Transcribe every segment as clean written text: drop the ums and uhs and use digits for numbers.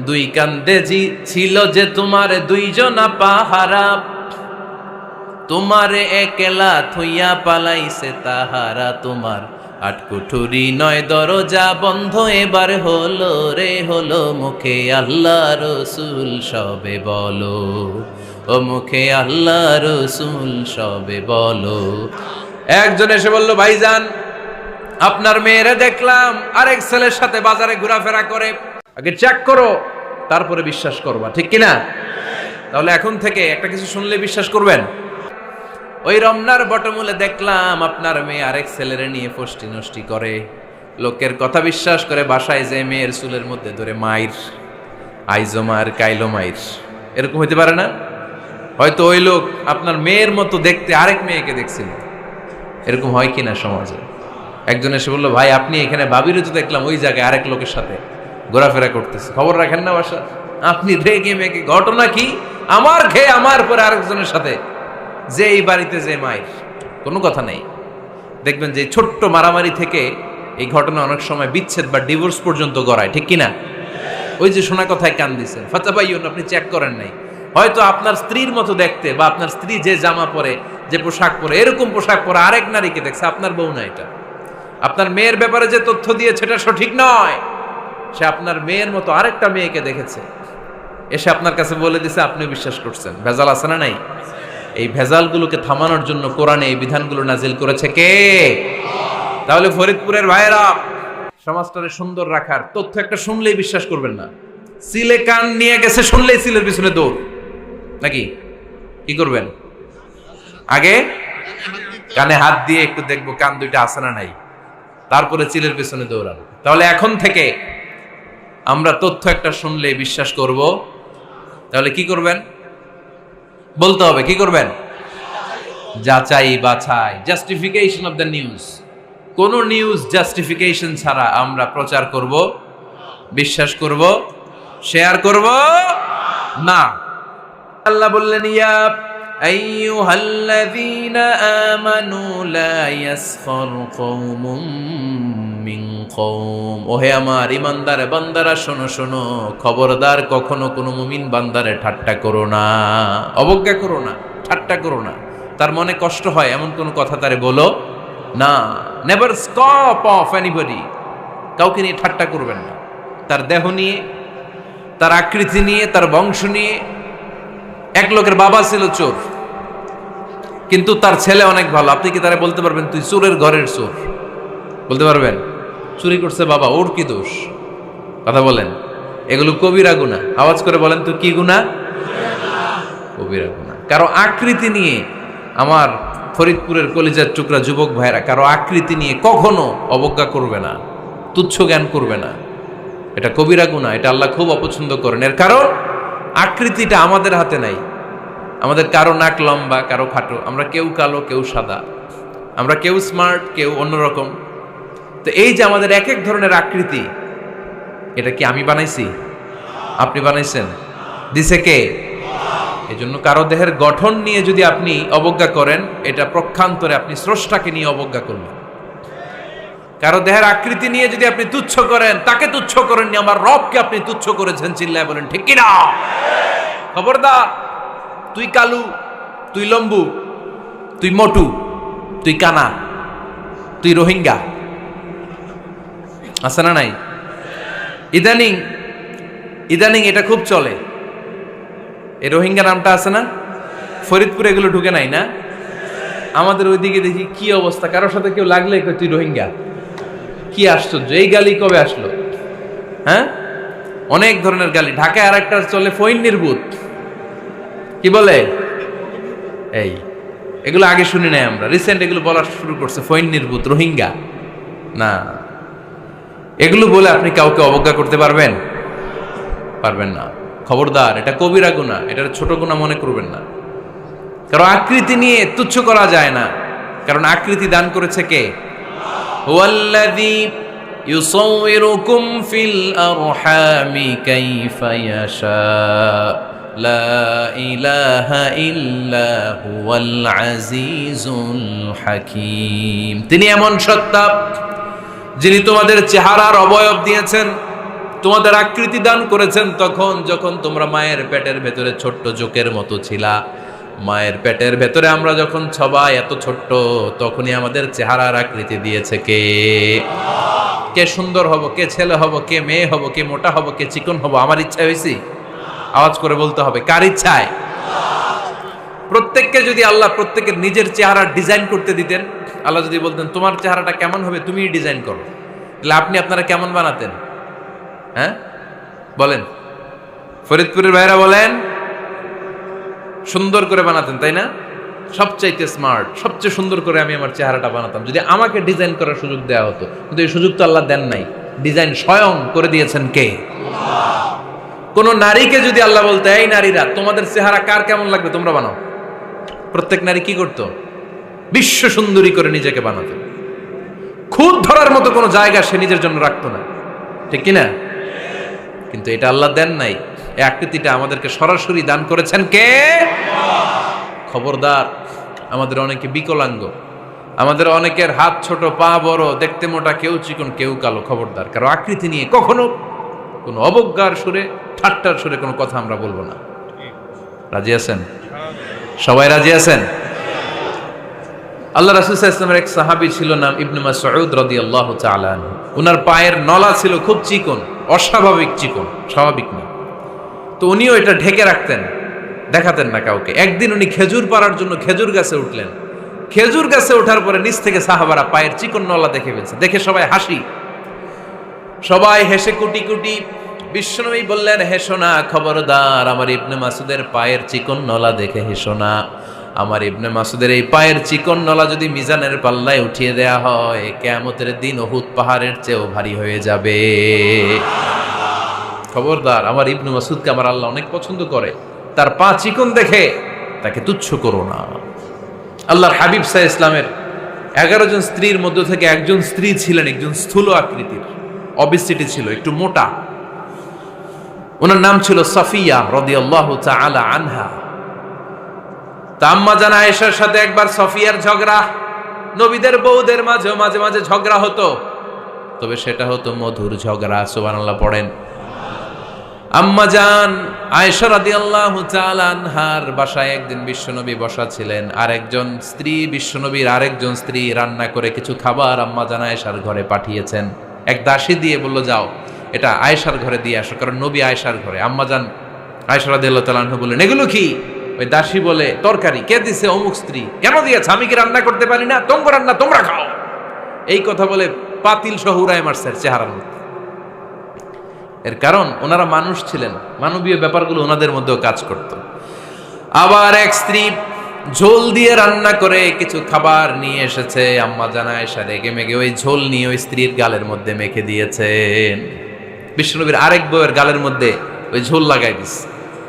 দুই কান্দে ছিল যে তোমার দুইজনা পাহারা, তোমারে একলা থইয়া পালাইছে তাহারা। তোমার আটকুঠুরি নয় দরজা বন্ধ এবার হলো রে হলো, মুখে আল্লাহ রসুল সবে বলো, ও মুখে আল্লাহ রসুল সবে বলো। একজন এসে বলল, ভাইজান আপনার মেয়েরা দেখলাম আরেক ছেলের সাথে বাজারে ঘোরাফেরা করে, আগে চেক করো তারপরে বিশ্বাস করবা, ঠিক কিনা? তাহলে এখন থেকে একটা কিছু শুনলে বিশ্বাস করবেন? ওই রমনার বটমূলে দেখলাম আপনার মেয়ে আরেক ছেলেরে নিয়ে ফষ্টি নষ্টি করে, লোকের কথা বিশ্বাস করে বাসায় যে মেয়ের চুলের মধ্যে ধরে মাইর, আইজো মার কাইলো মাইর, এরকম হইতে পারে না? হয়তো ওই লোক আপনার মেয়ের মতো দেখতে আরেক মেয়েকে দেখছিল, এরকম হয় কিনা সমাজে? একজন এসে বললো, ভাই আপনি এখানে ভাবিরও তো দেখলাম ওই জায়গায় আরেক লোকের সাথে ঘোরাফেরা করতেছে, খবর রাখেন না বাসা? আপনি রেগে মেগে, ঘটনা কি? আমার খেয়ে আমার পরে আরেকজনের সাথে, যে এই বাড়িতে যে মায়ের, কোনো কথা নেই। দেখবেন যে ছোট্ট মারামারি থেকে এই ঘটনা অনেক সময় বিচ্ছেদ বা ডিভোর্স পর্যন্ত গড়ায়, ঠিক কিনা? ওই যে শোনা কথায় কান দিচ্ছেন, ফাতাবাইয়ুন, আপনি চেক করেন নাই। হয়তো আপনার স্ত্রীর মতো দেখতে বা আপনার স্ত্রী যে জামা পরে, যে পোশাক পরে, এরকম পোশাক পরে আরেক নারীকে দেখছে, আপনার বউ না এটা। আপনার মেয়ের ব্যাপারে যে তথ্য দিয়েছে এটা সঠিক নয়, সে আপনার মেয়ের মতো আরেকটা মেয়েকে দেখেছে, এসে আপনার কাছে বলে দিছে, আপনি বিশ্বাস করছেন। ভেজাল আছে না নাই? এই ভেজালগুলোকে থামানোর জন্য কোরআনে এই বিধানগুলো নাজিল করেছে কে? তাহলে ফরিদপুরের ভাইয়েরা, সমাজটারে সুন্দর রাখার তথ্য একটা শুনলেই বিশ্বাস করবেন না। সিলে কান নিয়ে গেছে শুনলেই সিলের পিছনে দৌড়, নাকি? কি করবেন? আগে কানে হাত দিয়ে একটু দেখবো কান দুইটা আছে না নাই, তারপরে চিলের পেছনে দৌড়াবো। তাহলে এখন থেকে আমরা তথ্য একটা শুনলে বিশ্বাস করব। তাহলে কি করবেন? বলতে হবে কি করবেন? যাচাই বাছাই, জাস্টিফিকেশন অফ দ্য নিউজ। কোন নিউজ জাস্টিফিকেশন ছাড়া আমরা প্রচার করব, বিশ্বাস করব, শেয়ার করব না। আল্লাহ বললেন, ইয়া আইয়ুহাল্লাযীনা আমানু লা ইয়াসখার কওমুম মিন কওম। ওহে আমার ঈমানদার বান্দারা, শোনো শোনো, খবরদার কখনো কোনো মুমিন বান্দারে ঠাট্টা করো না, অবজ্ঞা করো না, ঠাট্টা করো না। তার মনে কষ্ট হয় এমন কোনো কথা তারে বলো না। নেভার স্কপ অফ এনিবডি, কাউকে নিয়ে ঠাট্টা করবেন না। তার দেহ নিয়ে, তার আকৃতি নিয়ে, তার বংশ নিয়ে। এক লোকের বাবা ছিল চোর, কিন্তু তার ছেলে অনেক ভালো। আপনি কি তারা বলতে পারবেন তুই চোরের ঘরের চোর? বলতে পারবেন? চুরি করছে বাবা, ওর কি দোষ? কথা বলেন। এগুলো কবিরা গুনাহ। আওয়াজ করে বলেন তো, কি গুনাহ? কবিরা গুনাহ। কারো আকৃতি নিয়ে, আমার ফরিদপুরের কলিজার টুকরা যুবক ভাইরা, কারো আকৃতি নিয়ে কখনো অবজ্ঞা করবে না, তুচ্ছ জ্ঞান করবে না। এটা কবিরা গুনাহ, এটা আল্লাহ খুব অপছন্দ করেন। এর কারণ আকৃতিটা আমাদের হাতে নাই। আমাদের কারো নাক লম্বা, কারো খাটো, আমরা কেউ কালো, কেউ সাদা, আমরা কেউ স্মার্ট, কেউ অন্যরকম। তো এই যে আমাদের এক এক ধরনের আকৃতি, এটা কি আমি বানাইছি? আপনি বানাইছেন? দিছে কে? এই জন্য কারো দেহের গঠন নিয়ে যদি আপনি অবজ্ঞা করেন, এটা প্রক্ষান্তরে আপনি স্রষ্টাকে নিয়ে অবজ্ঞা করলেন। কারো দেহের আকৃতি নিয়ে যদি আপনি তুচ্ছ করেন, তাকে তুচ্ছ করেননি, আমার রবকে আপনি তুচ্ছ করেছেন। চিল্লায় বলেন ঠিক কিনা? খবরদার, তুই কালু, তুই লম্বু, তুই মোটু, তুই কানা, তুই রোহিঙ্গা, আছে না নাই? ইদানিং ইদানিং এটা খুব চলে। এই রোহিঙ্গা নামটা আছে না? ফরিদপুরে এগুলো ঢুকে নাই না? আমাদের ওইদিকে দেখি কি অবস্থা, কারোর সাথে কেউ লাগলে তুই রোহিঙ্গা। কি আশ্চর্য, এই গালি কবে আসলো? হ্যাঁ, অনেক ধরনের গালি। ঢাকায় আর একটা চলে ফইন্নির ভূত, কি বলে? এই এগুলো আগে শুনি নাই আমরা, রিসেন্ট এগুলো বলা শুরু করছে, ফইন্নির ভূত, রোহিঙ্গা। না, এগুলো বলে আপনি কাউকে অবজ্ঞা করতে পারবেন? পারবেন না। খবরদার, এটা কবিরা গুনাহ, এটা ছোট গুনাহ মনে করবেন না। কারণ আকৃতি নিয়ে তুচ্ছ করা যায় না, কারণ আকৃতি দান করেছে কে? হুয়াল্লাযী ইউসাউইরুকুম ফিল আরহামি কাইফা ইয়াশা, লা ইলাহা ইল্লা হুয়াল আজিজুল হাকীম। তিনি এমন সত্তা যিনি তোমাদের চেহারার অবয়ব দিয়েছেন, তোমাদের আকৃতি দান করেছেন তখন যখন তোমরা মায়ের পেটের ভেতরে ছোট্ট জোকের মতো ছিলা। মায়ের পেটের ভেতরে আমরা যখন সবাই এত ছোট্ট, তখনই আমাদের চেহারার আকৃতি দিয়েছে কে? কে সুন্দর হব, কে ছেলে হব, কে মেয়ে হব, কে মোটা হব, কে চিকন হব আমার ইচ্ছা হয়েছি? আওয়াজ করে বলতে হবে, কার ইচ্ছায়? প্রত্যেককে যদি আল্লাহ প্রত্যেকের নিজের চেহারা ডিজাইন করতে দিতেন, আল্লাহ যদি বলতেন তোমার চেহারাটা কেমন হবে তুমিই ডিজাইন করো, তাহলে আপনি আপনারা কেমন বানাতেন? হ্যাঁ বলেন, ফরিদপুরের ভাইরা বলেন, সুন্দর করে বানাতেন তাই না? সবচাইতে স্মার্ট, সবচেয়ে সুন্দর করে আমি আমার চেহারাটা বানাতাম যদি আমাকে ডিজাইন করার সুযোগ দেওয়া হতো। কিন্তু এই সুযোগ তো আল্লাহ দেন নাই। ডিজাইন স্বয়ং করে দিয়েছেন কে? কোন নারীকে যদি আল্লাহ বলতে, এই নারীরা তোমাদের চেহারা কার কেমন লাগবে তোমরা বানাও, প্রত্যেক নারী কি করতো? বিশ্ব সুন্দরী করে নিজেকে বানাতো। খুদ ধরার মতো কোনো জায়গা সে নিজের জন্য রাখতো না, ঠিক কিনা? কিন্তু এটা আল্লাহ দেন নাই। এই আকৃতিটা আমাদেরকে সরাসরি দান করেছেন কে? খবরদার, আমাদের অনেকে বিকলাঙ্গ, আমাদের অনেকের হাত ছোট, পা বড়, দেখতে মোটা, কেউ চিকন কেউ কালো। খবরদার, কারো আকৃতি নিয়ে কখনো কোনো অবজ্ঞার সুরে, ঠাট্টার সুরে কোনো কথা আমরা বলবো না। রাজি আছেন? সবাই রাজি আছেন? আল্লাহ রাসূল সাল্লাল্লাহু আলাইহি ওয়াসাল্লামের এক সাহাবী ছিল, নাম ইবনে মাসউদ রাদিয়াল্লাহু তাআলা আনহু। ওনার পায়ের নলা ছিল খুব চিকন, অস্বাভাবিক চিকন, স্বাভাবিক না। তো উনিও এটা ঢেকে রাখতেন, দেখাতেন না কাউকে। একদিন উনি খেজুর পাড়ার জন্য খেজুর গাছে উঠলেন। খেজুর গাছে ওঠার পরে নিচ থেকে সাহাবারা পায়ের চিকন নলা দেখে ফেলছে। দেখে সবাই হাসি, সবাই হেসে কুটি কুটি। বিশ্বনবী বললেন, হেসো না, খবরদার, আমার ইবনে মাসুদের পায়ের চিকন নলা দেখে হেসো না। আমার ইবনে মাসুদের এই পায়ের চিকন নলা যদি মিজানের পাল্লায় উঠিয়ে দেয়া হয়, কিয়ামতের দিন উহুদ পাহাড়ের চেয়েও ভারী হয়ে যাবে। খবরদার, আমার ইবনে মাসুদকে আমার আল্লাহ অনেক পছন্দ করে, তার পা চিকন দেখে তাকে তুচ্ছ করো না। আল্লাহর হাবিব সাল্লাল্লাহু আলাইহি ইসলামের 11 জন স্ত্রীর মধ্য থেকে একজন স্ত্রী ছিলেন একজন স্থূল আকৃতির, অবিসিটি ছিল, একটু মোটা। ওনার নাম ছিল সাফিয়া রাদিয়াল্লাহু তাআলা আনহা। তা আম্মা জান আয়েশার সাথে একবার সাফিয়ার ঝগড়া। নবীদের বউদের মাঝে মাঝে মাঝে ঝগড়া হতো, তবে সেটা হতো মধুর ঝগড়া। সুবহানাল্লাহ পড়েন। আম্মা জান আয়েশা রাদিয়াল্লাহু তাআলা আনহার বাসায় একদিন বিশ্বনবী বসা ছিলেন। আরেকজন স্ত্রী, বিশ্বনবীর আরেকজন স্ত্রী রান্না করে কিছু খাবার আম্মা জান আয়েশার ঘরে পাঠিয়েছেন। এক দাসী দিয়ে বলল, যাও এটা আয়েশার ঘরে দিয়ে আসো, কারণ নবী আয়েশার ঘরে। আম্মা জান আয়েশা রাদিয়াল্লাহু তাআলা আনহা বললেন, এগুলো কি? ওই দাসী বলে, তরকারি। কে দিছে? অমুক স্ত্রী। কেন দিয়েছে? আমি কি রান্না করতে পারি না? তোমরা রান্না তোমরা খাও। এই কথা বলে পাতিল সহ উড়ায় মারছে চেহারার মধ্যে। এর কারণ ওনারা মানুষ ছিলেন, মানবীয় ব্যাপারগুলো ওনাদের মধ্যেও কাজ করত। আবার এক স্ত্রী ঝোল দিয়ে রান্না করে কিছু খাবার নিয়ে এসেছে। আম্মা জান আয়েশা রেগে মেগে ওই ঝোল নিয়ে ওই স্ত্রীর গালের মধ্যে মেখে দিয়েছেন। বিশ্বনবীর আরেক বউয়ের গালের মধ্যে ওই ঝোল লাগাই দিচ্ছে।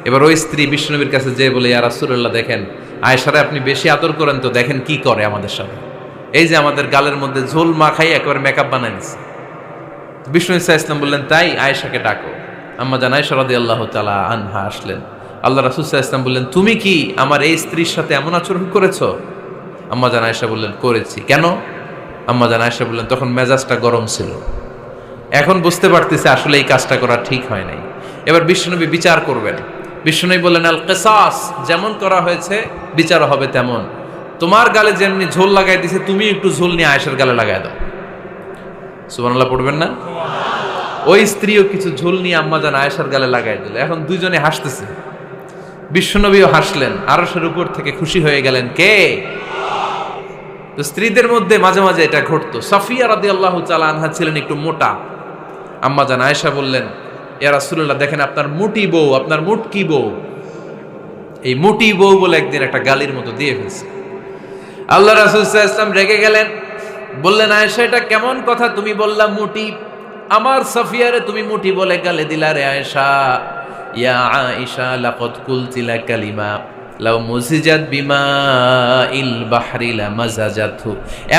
এবার ওই স্ত্রী বিশ্বনবীর কাছে যেয়ে বলে, ইয়া রাসূলুল্লাহ, দেখেন আয়েশারে আপনি বেশি আদর করেন তো, দেখেন কি করে আমাদের সাথে। এই যে আমাদের গালের মধ্যে ঝোল মাখাই একেবারে মেকআপ বানাই দিচ্ছে। বিষ্ণু ইসা ইসলাম বললেন, তাই আয়েশাকে ডাকো। আম্মা জান আয়েশা রাদিয়াল্লাহু তাআলা আনহা আসলেন। আল্লাহ রাসূল সাল্লাল্লাহু আলাইহি ওয়াসাল্লাম বললেন, তুমি কি আমার এই স্ত্রীর সাথে এমন আচরণ করেছো? আম্মা জান আয়েশা বললেন, করেছি। কেন? আম্মা জান আয়েশা বললেন, তখন মেজাজটা গরম ছিল, এখন বুঝতে পারতেছি আসলে এই কাজটা করা ঠিক হয় নাই। এবার বিশ্বনবী বিচার করবেন। বিশ্বনবী বললেন, আল কিসাস, যেমন করা হয়েছে বিচার হবে তেমন। তোমার গালে যেমনি ঝোল লাগাই দিছে, তুমি একটু ঝোল নিয়ে আয়েশার গালে লাগাই দাও। সুবহানাল্লাহ পড়বেন না? ওই স্ত্রীও কিছু ঝোল নিয়ে আম্মা জান আয়েশার গালে লাগাই দিল। এখন দুইজনে হাসতেছে, বিশ্বনবীও হাসলেন, আরশের উপর থেকে খুশি হয়ে গেলেন কে? তো স্ত্রীদের মধ্যে মাঝে মাঝে এটা ঘটতো। সাফিয়া রাদিয়াল্লাহু তাআলা আনহা ছিলেন একটু মোটা। আম্মা জান আয়েশা বললেন, ইয়া রাসূলুল্লাহ, দেখেন আপনার মুটি বউ, আপনার মুটকি বউ, এই মুটি বউ বলে একদিন একটা গালির মতো দিয়ে ফেলছে। আল্লাহ রাসূল সাল্লাল্লাহু আলাইহি ওয়াসাল্লাম রেগে গেলেন, বললেন, আয়েশা এটা কেমন কথা তুমি বললা মুটি? আমার সাফিয়ারে তুমি মুটি বলে গালে দিলা রে আয়েশা। ইয়া আয়েশা লাকাদ কুলতিলা কালিমা লাউ মুজিজাত বিমা ইল বাহরি লা মাজাজাতহু।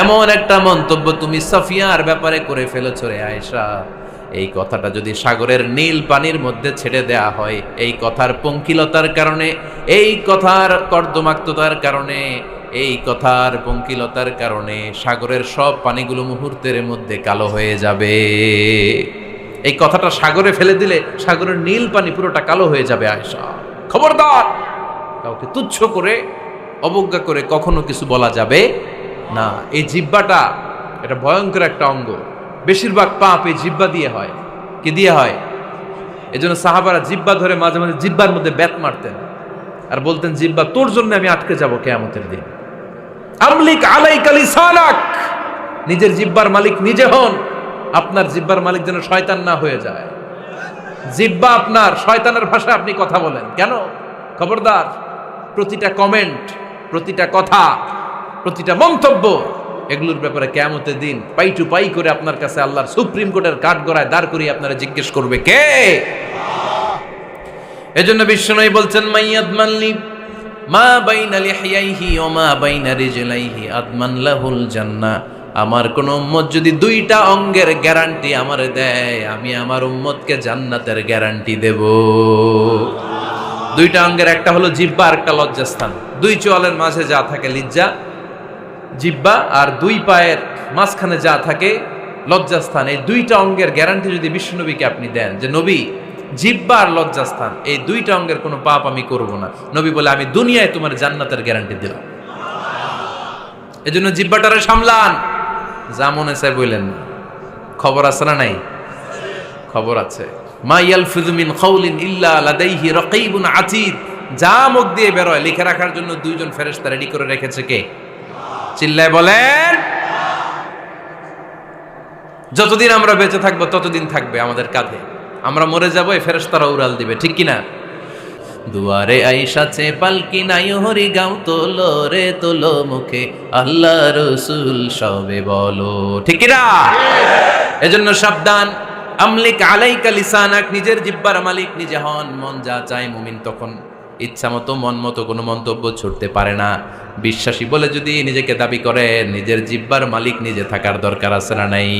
এমন একটা মন্তব্য তুমি সাফিয়ার ব্যাপারে করে ফেলেছো রে আয়েশা, এই কথাটা যদি সাগরের নীল পানির মধ্যে ছেড়ে দেয়া হয়, এই কথার পঙ্কিলতার কারণে, এই কথার কর্দমাক্ততার কারণে, এই কথার পঙ্কিলতার কারণে সাগরের সব পানিগুলো মুহূর্তের মধ্যে কালো হয়ে যাবে। এই কথাটা সাগরে ফেলে দিলে সাগরের নীল পানি পুরোটা কালো হয়ে যাবে। আয়েশা, খবরদার, কাউকে তুচ্ছ করে অবজ্ঞা করে কখনো কিছু বলা যাবে না। এই জিহ্বাটা এটা ভয়ঙ্কর একটা অঙ্গ। বেশিরভাগ পাপ এই জিহ্বা দিয়ে হয়। কি দিয়ে হয়? এজন্য সাহাবারা জিহ্বা ধরে মাঝে মাঝে জিহ্বার মধ্যে ব্যাত মারতেন আর বলতেন, জিহ্বা তোর জন্য আমি আটকে যাব কিয়ামতের দিন। আমলিক আলাইকা লিসানাক, নিজের জিহ্বার মালিক নিজে হন। আপনার জিহ্বার মালিক যেন শয়তান না হয়ে যায়। জিহ্বা আপনার, শয়তানের ভাষায় আপনি কথা বলেন কেন? খবরদার, প্রতিটা কমেন্ট, প্রতিটা কথা, প্রতিটা মন্তব্য, এগুলোর ব্যাপারে কিয়ামতের দিন পাই টু পাই করে আপনার কাছে আল্লাহর সুপ্রিম কোর্টের কাঠগড়ায় দাঁড় করিয়ে আপনারা জিজ্ঞেস করবে কে? এজন্য বিশ্বনবী বলছেন, মাইয়াদমানলি মা বাইনা লিহইয়াইহি ওয়া মা বাইনা রিজলাইহি আদমান লাহুল জান্নাহ। আমার কোন উম্মত যদি দুইটা অঙ্গের গ্যারান্টি আমারে দেয়, আমি আমার উম্মতকে জান্নাতের গ্যারান্টি দেব। দুইটা অঙ্গের, একটা হলো জিহ্বা আর একটা লজ্জাস্থান। দুই চোয়ালের মাঝে যা থাকে লিজ্জা, জিহ্বা, আর দুই পায়ের মাঝখানে যা থাকে লজ্জাস্থান। এই দুইটা অঙ্গের গ্যারান্টি যদি বিশ্বনবীকে আপনি দেন যে নবী, জিহ্বা আর লজ্জাস্থান এই দুইটা অঙ্গের কোনো পাপ আমি করব না, নবী বলে আমি দুনিয়ায় তোমার জান্নাতের গ্যারান্টি দিলাম। এজন্য জিহ্বাটারে সামলান, যা মনে চায় বললেন না। খবর আছে না নাই? খবর আছে। মা ইয়ালফিযু মিন কাউলিন ইল্লা লাদাইহি রাকীবুন আতীদ। যা মুখ দিয়ে বের হয় লিখে রাখার জন্য দুইজন ফেরেশতা রেডি করে রেখেছে কে? চিল্লায় বলেন। যতদিন আমরা বেঁচে থাকবো ততদিন থাকবে আমাদের কাঁধে। আমরা মরে যাবো, এই ফেরেশতারা উড়াল দিবে, ঠিক কিনা? দুয়ারে আইসাছে পালকি নাই হরি গাও তোলো রে তোলো মুখে আল্লাহ রসুল সবে বলো, ঠিক কিনা? এজন্য সাবধান। আমলিক আলাইকা লিসানাক, নিজের জিহ্বার মালিক নিজে হন। মন যা চায় মুমিন তখন ইচ্ছা মতো মন মতো কোনো মন্তব্য ছুটতে পারে না। বিশ্বাসী বলে যদি নিজেকে দাবি করে, নিজের জিহ্বার মালিক নিজে থাকার দরকার আছে না নাই?